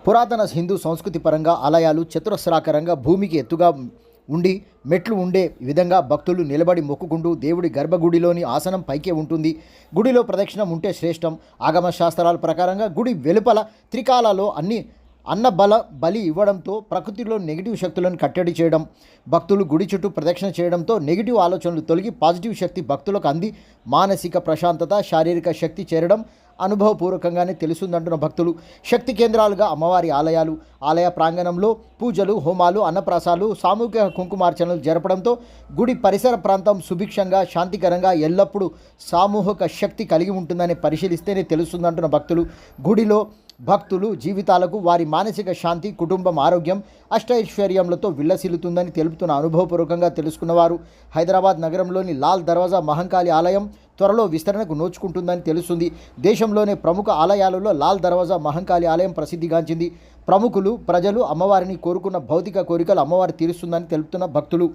పురాతన హిందూ సంస్కృతి పరంగా ఆలయాలు చతురస్రాకారంగా భూమికి ఎత్తుగా ఉండి మెట్లు ఉండే విధంగా భక్తులు నిలబడి మొక్కుకుంటూ దేవుడి గర్భగుడిలోని ఆసనం పైకే ఉంటుంది. గుడిలో ప్రదక్షిణం ఉంటే శ్రేష్టం. ఆగమ శాస్త్రాల ప్రకారంగా గుడి వెలుపల త్రికాలలో అన్న బలి ఇవ్వడంతో ప్రకృతిలో నెగిటివ్ శక్తులను కట్టడి చేయడం, భక్తులు గుడి చుట్టూ ప్రదక్షిణ చేయడంతో నెగిటివ్ ఆలోచనలు తొలగి పాజిటివ్ శక్తి భక్తులకు అంది మానసిక ప్రశాంతత, శారీరక శక్తి చేరడం అనుభవపూర్వకంగానే తెలుస్తుందంటున్న భక్తులు. శక్తి కేంద్రాలుగా అమ్మవారి ఆలయాలు, ఆలయ ప్రాంగణంలో పూజలు, హోమాలు, అన్నప్రాసాలు, సామూహిక కుంకుమార్చనలు జరపడంతో గుడి పరిసర ప్రాంతం సుభిక్షంగా, శాంతికరంగా, ఎల్లప్పుడూ సామూహిక శక్తి కలిగి ఉంటుందని పరిశీలిస్తేనే తెలుస్తుందంటున్న భక్తులు. గుడిలో భక్తులు జీవితాలకు వారి మానసిక శాంతి, కుటుంబం ఆరోగ్యం, అష్టైశ్వర్యములతో విల్లసిల్లుతుందని తెలుపుతున్న అనుభవపూర్వకంగా తెలుసుకున్నవారు. హైదరాబాద్ నగరంలోని లాల్ దర్వాజా మహంకాళి ఆలయం త్వరలో విస్తరణకు నోచుకుంటుందని తెలుస్తుంది. దేశంలోనే ప్రముఖ ఆలయాలలో లాల్ దర్వాజా మహంకాళి ఆలయం ప్రసిద్ధిగాంచింది. ప్రముఖులు, ప్రజలు అమ్మవారిని కోరుకున్న భౌతిక కోరికలు అమ్మవారి తీరుస్తుందని తెలుపుతున్న భక్తులు.